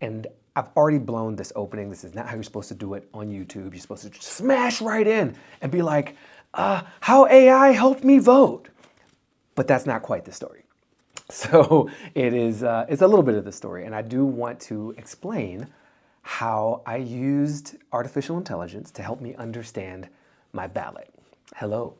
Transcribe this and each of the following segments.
And I've already blown this opening. This is not how you're supposed to do it on YouTube. You're supposed to just smash right in and be like, how AI helped me vote. But that's not quite the story. So it's a little bit of the story. And I do want to explain how I used artificial intelligence to help me understand my ballot. Hello.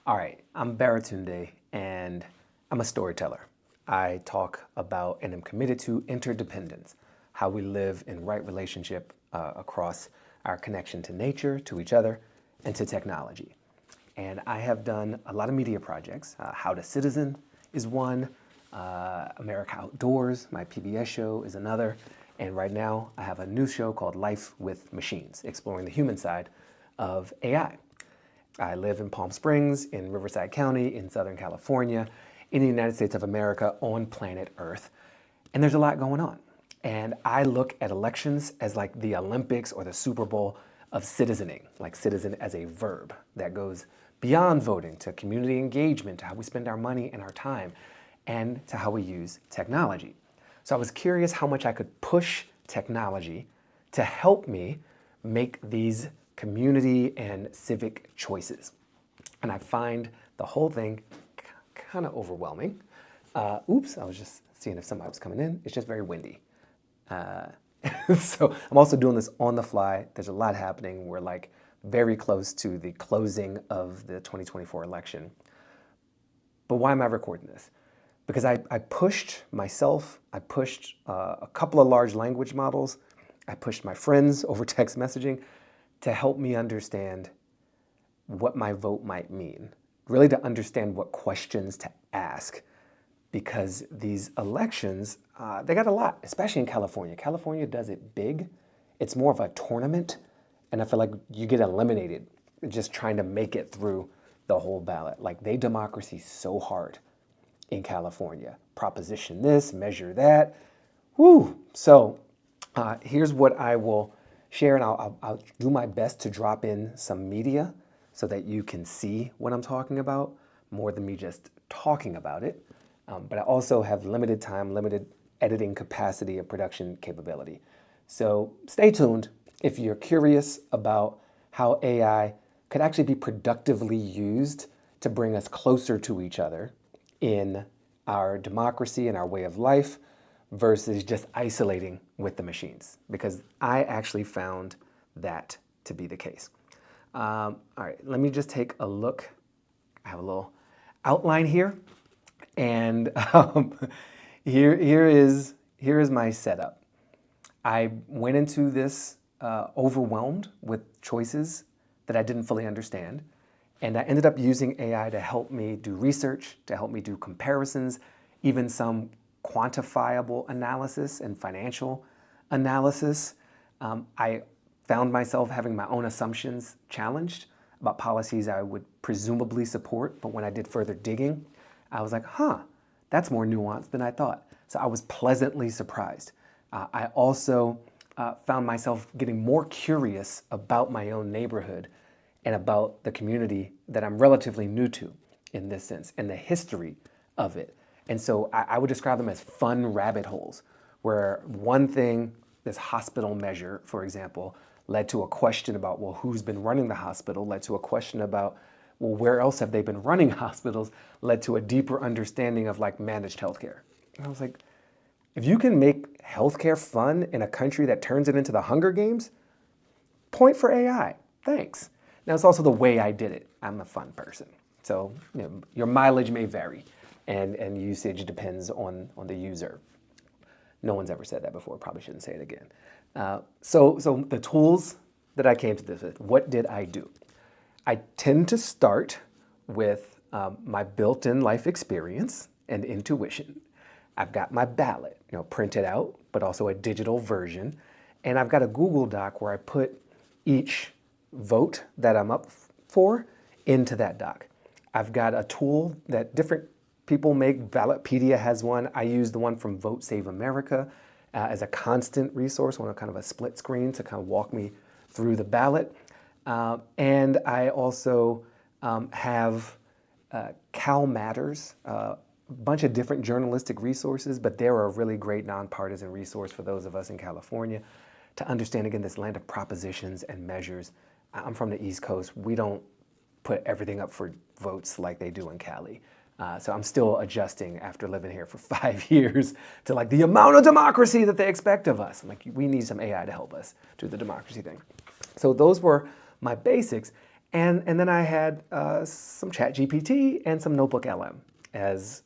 All right, I'm Baratunde, and I'm a storyteller. I talk about and am committed to interdependence, how we live in right relationship across our connection to nature, to each other, and to technology. And I have done a lot of media projects. How to Citizen is one. America Outdoors, my PBS show, is another. And right now, I have a new show called Life with Machines, exploring the human side of AI. I live in Palm Springs, in Riverside County, in Southern California, in the United States of America, on planet Earth. And there's a lot going on. And I look at elections as like the Olympics or the Super Bowl of citizening, like citizen as a verb that goes beyond voting to community engagement, to how we spend our money and our time, and to how we use technology. So I was curious how much I could push technology to help me make these community and civic choices. And I find the whole thing kind of overwhelming. Oops, I was just seeing if somebody was coming in. It's just very windy. So I'm also doing this on the fly. There's a lot happening. We're like very close to the closing of the 2024 election. But why am I recording this? Because I pushed myself, I pushed a couple of large language models, I pushed my friends over text messaging to help me understand what my vote might mean, really to understand what questions to ask, because these elections, they got a lot, especially in California. California does it big. It's more of a tournament, and I feel like you get eliminated just trying to make it through the whole ballot. Like, they democracy so hard in California. Proposition this, measure that. Woo! So here's what I will share, and I'll do my best to drop in some media so that you can see what I'm talking about more than me just talking about it. But I also have limited time, limited editing capacity and production capability. So stay tuned if you're curious about how AI could actually be productively used to bring us closer to each other in our democracy and our way of life versus just isolating with the machines, because I actually found that to be the case. All right, let me just take a look. I have a little outline here, and here is my setup. I went into this overwhelmed with choices that I didn't fully understand. And I ended up using AI to help me do research, to help me do comparisons, even some quantifiable analysis and financial analysis. I found myself having my own assumptions challenged about policies I would presumably support, but when I did further digging, I was like, that's more nuanced than I thought. So I was pleasantly surprised. I also found myself getting more curious about my own neighborhood and about the community that I'm relatively new to in this sense, and the history of it. And so I would describe them as fun rabbit holes, where one thing, this hospital measure, for example, led to a question about, well, who's been running the hospital, led to a question about, well, where else have they been running hospitals, led to a deeper understanding of like managed healthcare. And I was like, if you can make healthcare fun in a country that turns it into the Hunger Games, point for AI, thanks. Now, it's also the way I did it. I'm a fun person. So your mileage may vary, and usage depends on the user. No one's ever said that before. Probably shouldn't say it again. So the tools that I came to this with, what did I do? I tend to start with my built-in life experience and intuition. I've got my ballot, printed out, but also a digital version. And I've got a Google Doc where I put each vote that I'm up for into that doc. I've got a tool that different people make. Ballotpedia has one. I use the one from Vote Save America as a constant resource on a kind of a split screen to kind of walk me through the ballot. And I also have Cal Matters bunch of different journalistic resources, but they're a really great nonpartisan resource for those of us in California to understand, again, this land of propositions and measures. I'm from the East Coast. We don't put everything up for votes like they do in Cali. So I'm still adjusting after living here for 5 years to like the amount of democracy that they expect of us. I'm like, we need some AI to help us do the democracy thing. So those were my basics. And then I had some ChatGPT and some Notebook LM as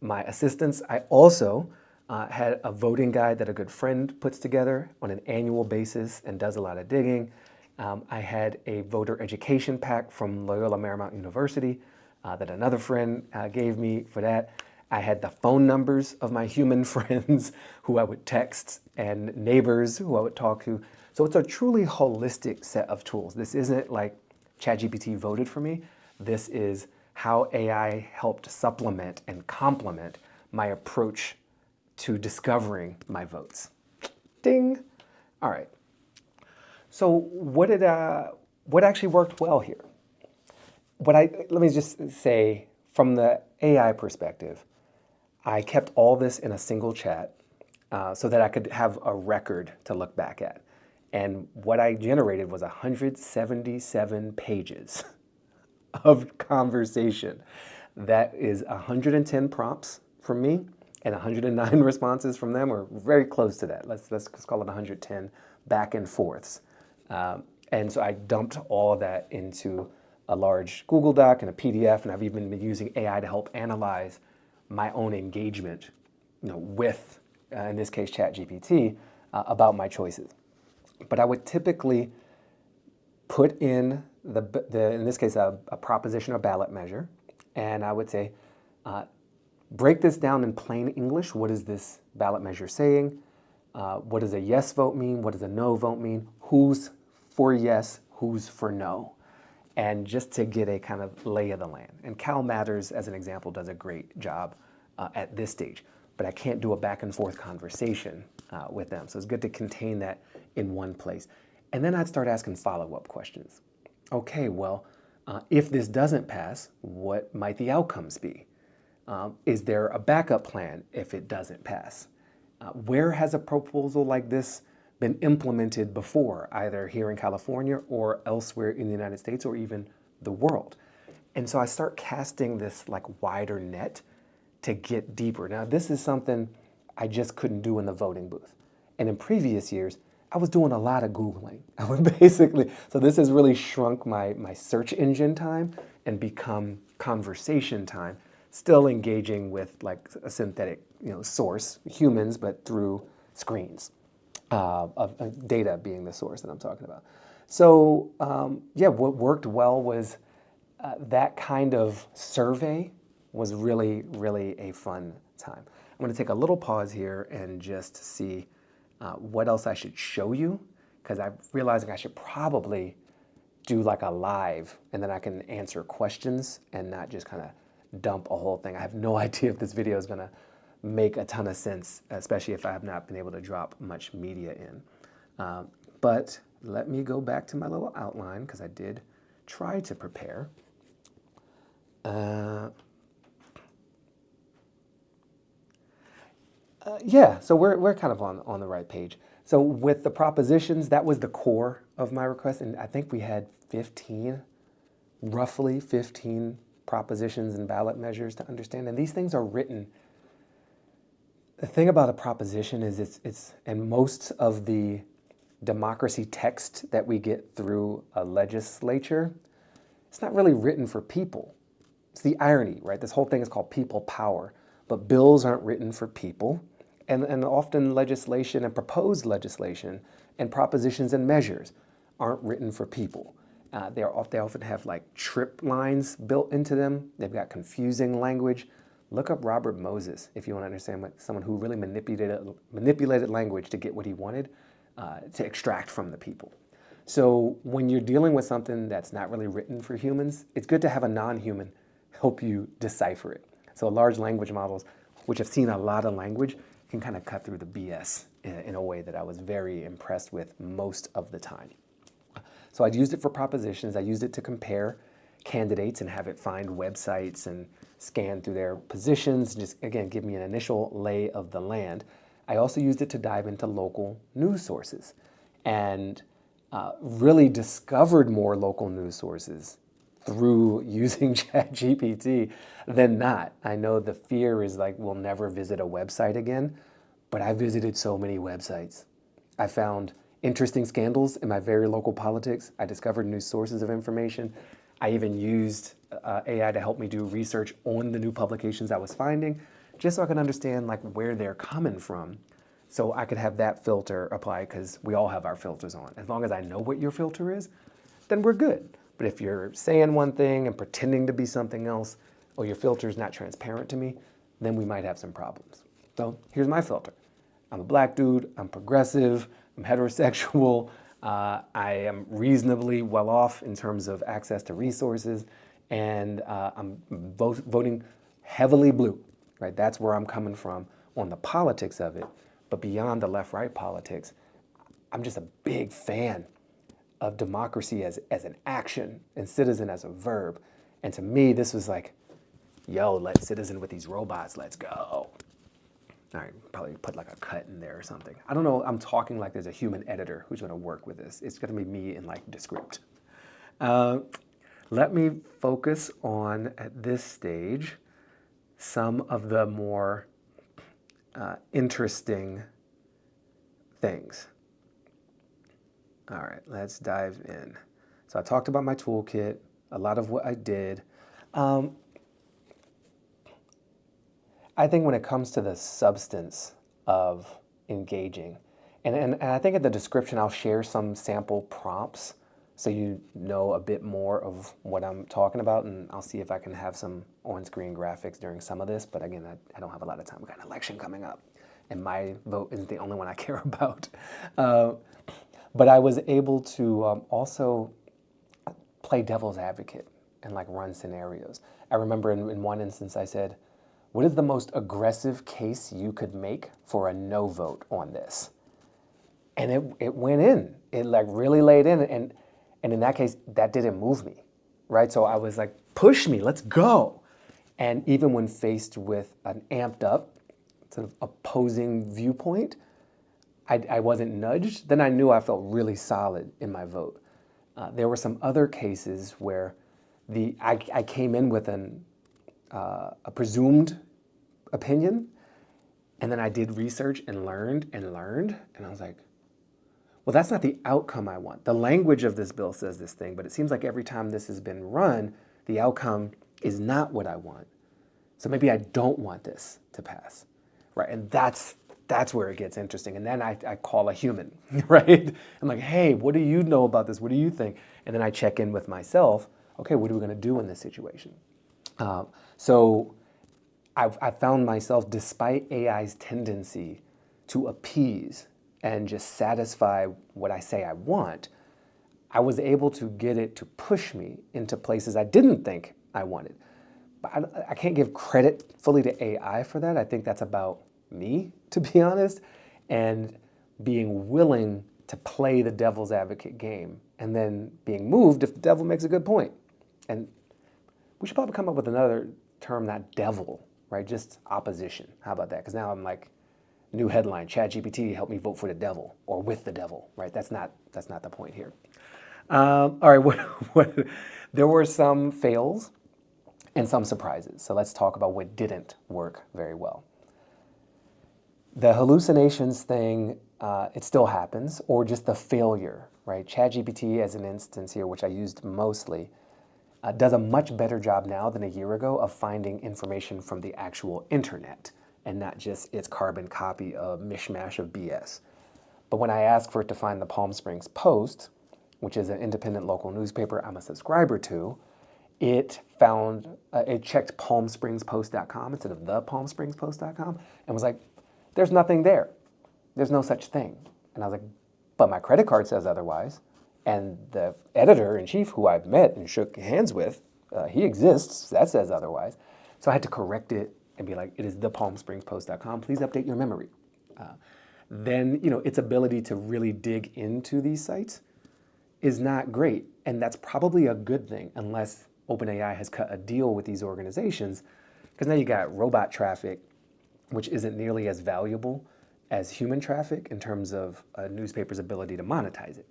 my assistants. I also had a voting guide that a good friend puts together on an annual basis and does a lot of digging. I had a voter education pack from Loyola Marymount University that another friend gave me for that. I had the phone numbers of my human friends who I would text and neighbors who I would talk to. So it's a truly holistic set of tools. This isn't like ChatGPT voted for me. This is how AI helped supplement and complement my approach to discovering my votes. Ding. All right. So what actually worked well here? Let me just say, from the AI perspective, I kept all this in a single chat so that I could have a record to look back at. And what I generated was 177 pages of conversation. That is 110 prompts from me and 109 responses from them, or very close to that. Let's call it 110 back and forths. And so I dumped all of that into a large Google Doc and a PDF, and I've even been using AI to help analyze my own engagement, with, in this case, ChatGPT, about my choices. But I would typically put in in this case, a proposition or ballot measure, and I would say, break this down in plain English. What is this ballot measure saying? What does a yes vote mean? What does a no vote mean? Who's for yes? Who's for no? And just to get a kind of lay of the land. And Cal Matters, as an example, does a great job at this stage. But I can't do a back and forth conversation with them. So it's good to contain that in one place. And then I'd start asking follow-up questions. Okay, well, if this doesn't pass, what might the outcomes be? Is there a backup plan if it doesn't pass? Where has a proposal like this been implemented before, either here in California or elsewhere in the United States or even the world? And so I start casting this like wider net to get deeper. Now, this is something I just couldn't do in the voting booth. And in previous years, I was doing a lot of Googling. I would basically, so this has really shrunk my search engine time and become conversation time, still engaging with like a synthetic source, humans, but through screens. Of data being the source that I'm talking about. So what worked well was that kind of survey was really, really a fun time. I'm going to take a little pause here and just see what else I should show you, because I'm realizing I should probably do like a live, and then I can answer questions and not just kind of dump a whole thing. I have no idea if this video is going to make a ton of sense, especially if I have not been able to drop much media in. But let me go back to my little outline, because I did try to prepare. So we're kind of on the right page. So with the propositions, that was the core of my request, and I think we had roughly 15 propositions and ballot measures to understand, and these things are written. The thing about a proposition is it's and most of the democracy text that we get through a legislature, it's not really written for people. It's the irony, right? This whole thing is called people power, but bills aren't written for people. And often legislation and proposed legislation and propositions and measures aren't written for people. They often have like trip lines built into them. They've got confusing language. Look up Robert Moses if you want to understand someone who really manipulated language to get what he wanted to extract from the people. So when you're dealing with something that's not really written for humans, it's good to have a non-human help you decipher it. So large language models, which have seen a lot of language, can kind of cut through the BS in a way that I was very impressed with most of the time. So I'd used it for propositions. I used it to compare candidates and have it find websites and scan through their positions, just again, give me an initial lay of the land. I also used it to dive into local news sources and really discovered more local news sources through using ChatGPT than not. I know the fear is like, we'll never visit a website again, but I visited so many websites. I found interesting scandals in my very local politics. I discovered new sources of information. I even used AI to help me do research on the new publications I was finding, just so I could understand like where they're coming from. So I could have that filter apply, because we all have our filters on. As long as I know what your filter is, then we're good. But if you're saying one thing and pretending to be something else, or your filter is not transparent to me, then we might have some problems. So here's my filter. I'm a black dude, I'm progressive, I'm heterosexual, I am reasonably well off in terms of access to resources, and I'm voting heavily blue, right? That's where I'm coming from on the politics of it. But beyond the left-right politics, I'm just a big fan of democracy as an action and citizen as a verb. And to me, this was like, yo, let's citizen with these robots, let's go. All right, probably put like a cut in there or something. I don't know, I'm talking like there's a human editor who's gonna work with this. It's gonna be me in like Descript. Let me focus on, at this stage, some of the more interesting things. All right, let's dive in. So I talked about my toolkit, a lot of what I did. I think when it comes to the substance of engaging, and I think in the description I'll share some sample prompts so you know a bit more of what I'm talking about, and I'll see if I can have some on-screen graphics during some of this, but again, I don't have a lot of time. We've got an election coming up, and my vote isn't the only one I care about. But I was able to also play devil's advocate and like run scenarios. I remember in one instance I said, what is the most aggressive case you could make for a no vote on this? And it went in. It like really laid in. And in that case, that didn't move me, right? So I was like, push me, let's go. And even when faced with an amped up sort of opposing viewpoint, I wasn't nudged. Then I knew I felt really solid in my vote. There were some other cases where I came in with a presumed opinion, and then I did research and learned, and I was like, well, that's not the outcome I want. The language of this bill says this thing, but it seems like every time this has been run, the outcome is not what I want. So maybe I don't want this to pass, right? And that's where it gets interesting. And then I call a human, right? I'm like, hey, what do you know about this? What do you think? And then I check in with myself. Okay, what are we going to do in this situation? So I found myself, despite AI's tendency to appease and just satisfy what I say I want, I was able to get it to push me into places I didn't think I wanted. But I can't give credit fully to AI for that. I think that's about me, to be honest, and being willing to play the devil's advocate game and then being moved if the devil makes a good point. And we should probably come up with another term, not devil, right? Just opposition. How about that? Because now I'm like, new headline, ChatGPT help me vote for the devil or with the devil, right? That's not the point here. All right, there were some fails and some surprises. So let's talk about what didn't work very well. The hallucinations thing, it still happens, or just the failure, right? ChatGPT as an instance here, which I used mostly, does a much better job now than a year ago of finding information from the actual internet and not just its carbon copy of mishmash of BS. But when I asked for it to find the Palm Springs Post, which is an independent local newspaper I'm a subscriber to, it found, it checked palmspringspost.com instead of the palmspringspost.com and was like, there's nothing there. There's no such thing. And I was like, but my credit card says otherwise. And the editor-in-chief who I've met and shook hands with, he exists, that says otherwise. So I had to correct it and be like, it is thepalmspringspost.com, please update your memory. Then, its ability to really dig into these sites is not great. And that's probably a good thing, unless OpenAI has cut a deal with these organizations Because now you got robot traffic, which isn't nearly as valuable as human traffic in terms of a newspaper's ability to monetize it.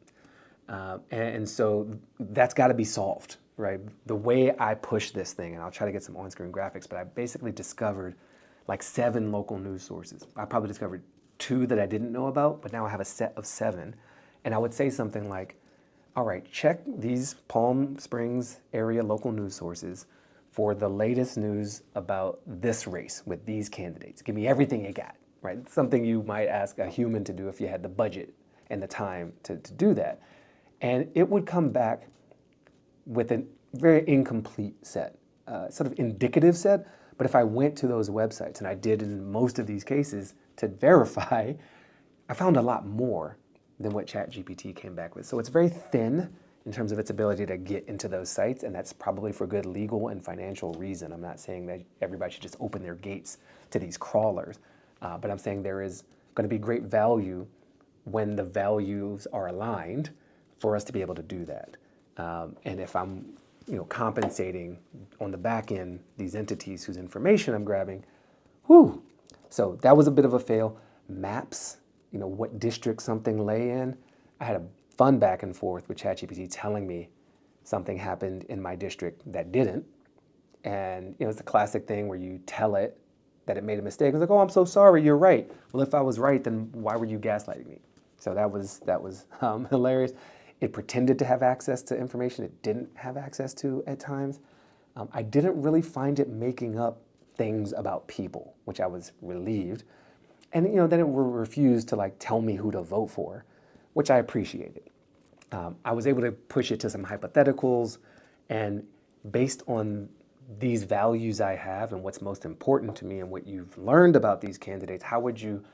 And so that's got to be solved, right? The way I push this thing, and I'll try to get some on-screen graphics, but I basically discovered like 7 local news sources. I probably discovered 2 that I didn't know about, but now I have a set of 7. And I would say something like, all right, check these Palm Springs area local news sources for the latest news about this race with these candidates. Give me everything you got, right? Something you might ask a human to do if you had the budget and the time to do that. And it would come back with a very incomplete set, sort of indicative set. But if I went to those websites, and I did in most of these cases to verify, I found a lot more than what ChatGPT came back with. So it's very thin in terms of its ability to get into those sites, and that's probably for good legal and financial reason. I'm not saying that everybody should just open their gates to these crawlers, but I'm saying there is going to be great value when the values are aligned for us to be able to do that. And if I'm compensating on the back end these entities whose information I'm grabbing, whew. So that was a bit of a fail. Maps, what district something lay in. I had a fun back and forth with ChatGPT telling me something happened in my district that didn't. And it's the classic thing where you tell it that it made a mistake. It's like, oh, I'm so sorry, you're right. Well, if I was right, then why were you gaslighting me? So that was hilarious. It pretended to have access to information it didn't have access to at times. I didn't really find it making up things about people, which I was relieved. And then it refused to tell me who to vote for, which I appreciated. I was able to push it to some hypotheticals, and based on these values I have and what's most important to me and what you've learned about these candidates, how would you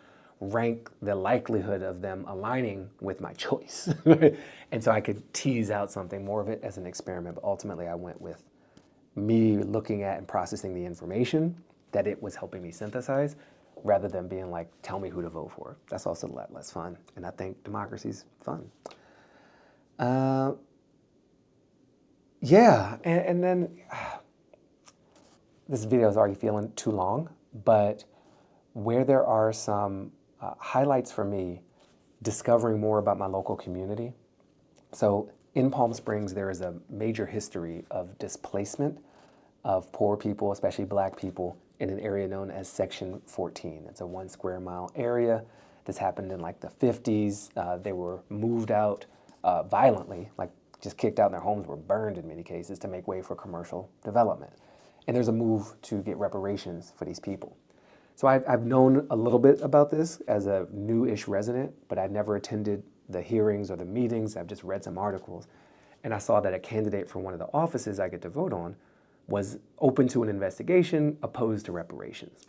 rank the likelihood of them aligning with my choice? And so I could tease out something more of it as an experiment, but ultimately I went with me looking at and processing the information that it was helping me synthesize, rather than being like, tell me who to vote for. That's also a lot less fun, and I think democracy's fun. Yeah, and then this video is already feeling too long, but where there are some highlights for me, discovering more about my local community. So in Palm Springs, there is a major history of displacement of poor people, especially Black people, in an area known as Section 14. It's a 1 square mile area. This happened in the 50s. They were moved out violently, just kicked out, and their homes were burned in many cases to make way for commercial development. And there's a move to get reparations for these people. So I've known a little bit about this as a new-ish resident, but I'd never attended the hearings or the meetings. I've just read some articles. And I saw that a candidate for one of the offices I get to vote on was open to an investigation, opposed to reparations.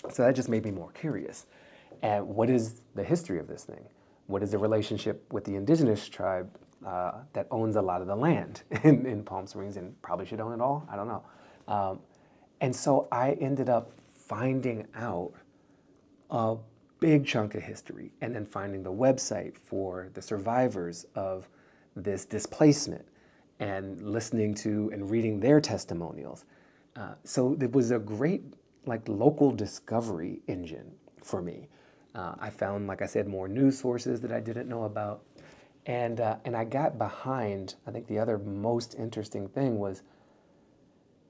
So that just made me more curious. And what is the history of this thing? What is the relationship with the indigenous tribe that owns a lot of the land in Palm Springs and probably should own it all? I don't know. And so I ended up finding out a big chunk of history, and then finding the website for the survivors of this displacement and listening to and reading their testimonials. So it was a great local discovery engine for me. I found, like I said, more news sources that I didn't know about. And I got behind, I think the other most interesting thing was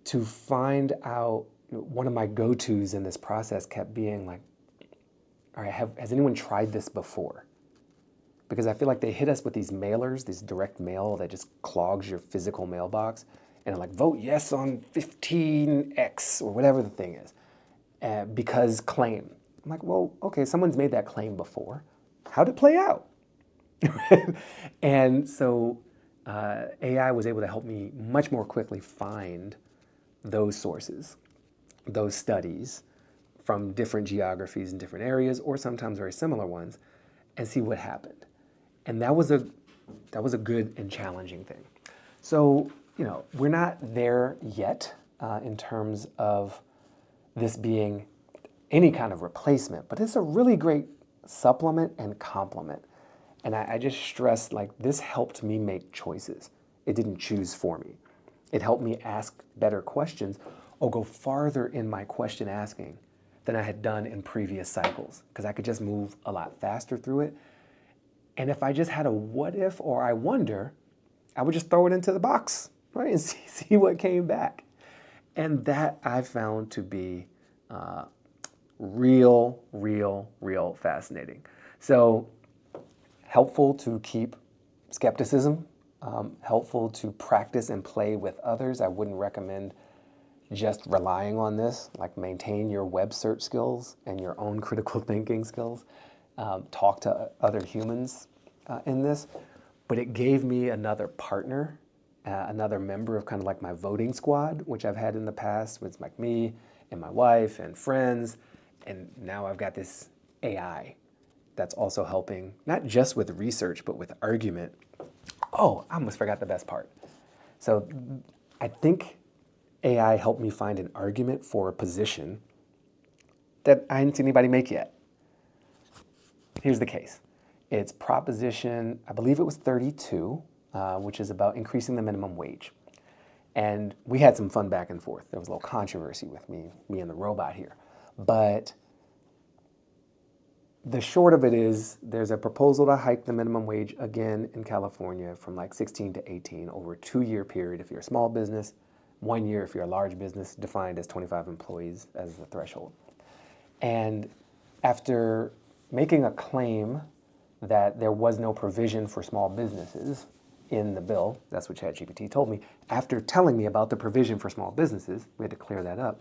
to find out, one of my go-tos in this process kept being all right, has anyone tried this before? Because I feel like they hit us with these mailers, this direct mail that just clogs your physical mailbox, and vote yes on 15X or whatever the thing is, because claim. I'm like, well, okay, someone's made that claim before. How'd it play out? And so AI was able to help me much more quickly find those sources, those studies from different geographies and different areas, or sometimes very similar ones, and see what happened. And that was a good and challenging thing. So, we're not there yet in terms of this being any kind of replacement, but it's a really great supplement and complement. And I just stress, this helped me make choices. It didn't choose for me. It helped me ask better questions, or go farther in my question asking than I had done in previous cycles, because I could just move a lot faster through it. And if I just had a what if or I wonder, I would just throw it into the box, right, and see what came back. And that I found to be real fascinating. So helpful to keep skepticism, helpful to practice and play with others. I wouldn't recommend just relying on this. Like, maintain your web search skills and your own critical thinking skills. Talk to other humans in this. But it gave me another partner, another member of kind of like my voting squad, which I've had in the past with like me and my wife and friends. And now I've got this AI that's also helping, not just with research, but with argument. Oh, I almost forgot the best part. So I think AI helped me find an argument for a position that I hadn't seen anybody make yet. Here's the case. It's Proposition, I believe it was 32, which is about increasing the minimum wage. And we had some fun back and forth. There was a little controversy with me and the robot here. But the short of it is there's a proposal to hike the minimum wage again in California from like 16 to 18 over a 2-year period if you're a small business, 1 year if you're a large business, defined as 25 employees as the threshold. And after making a claim that there was no provision for small businesses in the bill, that's what ChatGPT told me, after telling me about the provision for small businesses, we had to clear that up,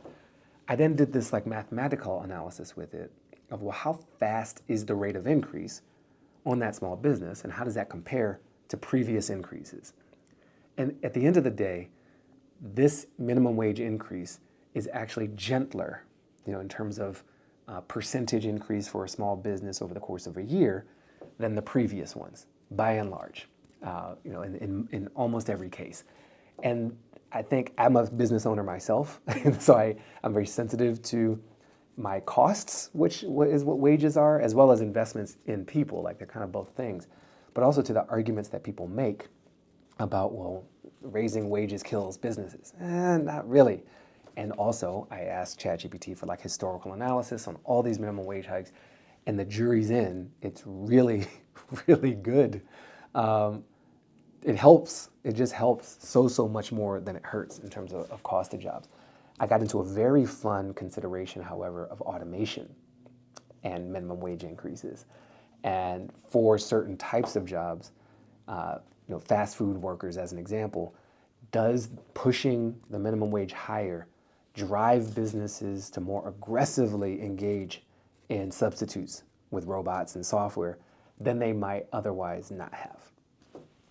I then did this like mathematical analysis with it of, well, how fast is the rate of increase on that small business, and how does that compare to previous increases? And at the end of the day, this minimum wage increase is actually gentler, in terms of percentage increase for a small business over the course of a year than the previous ones, by and large, in almost every case. And I think I'm a business owner myself, so I'm very sensitive to my costs, which is what wages are, as well as investments in people. Like, they're kind of both things, but also to the arguments that people make about, well, raising wages kills businesses. Not really. And also, I asked ChatGPT for like historical analysis on all these minimum wage hikes, and the jury's in. It's really, really good. It helps. It just helps so much more than it hurts in terms of cost of jobs. I got into a very fun consideration, however, of automation and minimum wage increases. And for certain types of jobs, fast food workers as an example, does pushing the minimum wage higher drive businesses to more aggressively engage in substitutes with robots and software than they might otherwise not have?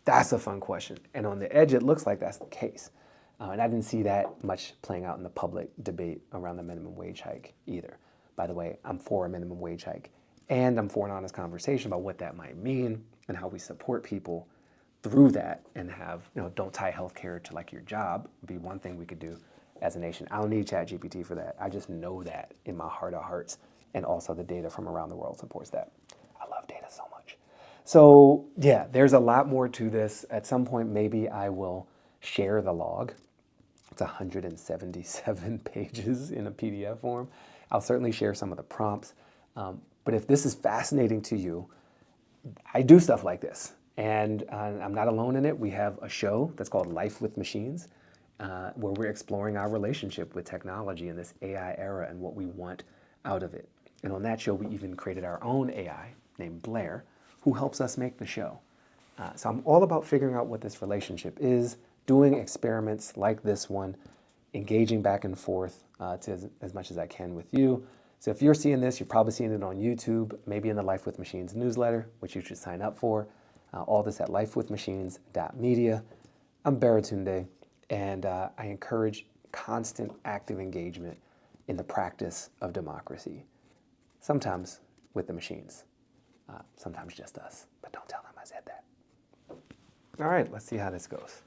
That's a fun question. And on the edge, it looks like that's the case. And I didn't see that much playing out in the public debate around the minimum wage hike either. By the way, I'm for a minimum wage hike, and I'm for an honest conversation about what that might mean and how we support people through that, and have, don't tie healthcare to like your job, would be one thing we could do as a nation. I don't need ChatGPT for that. I just know that in my heart of hearts, and also the data from around the world supports that. I love data so much. So yeah, there's a lot more to this. At some point, maybe I will share the log. It's 177 pages in a PDF form. I'll certainly share some of the prompts. But if this is fascinating to you, I do stuff like this. And I'm not alone in it. We have a show that's called Life with Machines, where we're exploring our relationship with technology in this AI era and what we want out of it. And on that show, we even created our own AI named Blair, who helps us make the show. So I'm all about figuring out what this relationship is, doing experiments like this one, engaging back and forth to as much as I can with you. So if you're seeing this, you're probably seeing it on YouTube, maybe in the Life with Machines newsletter, which you should sign up for. All this at lifewithmachines.media. I'm Baratunde, and I encourage constant active engagement in the practice of democracy. Sometimes with the machines, sometimes just us, but don't tell them I said that. All right, let's see how this goes.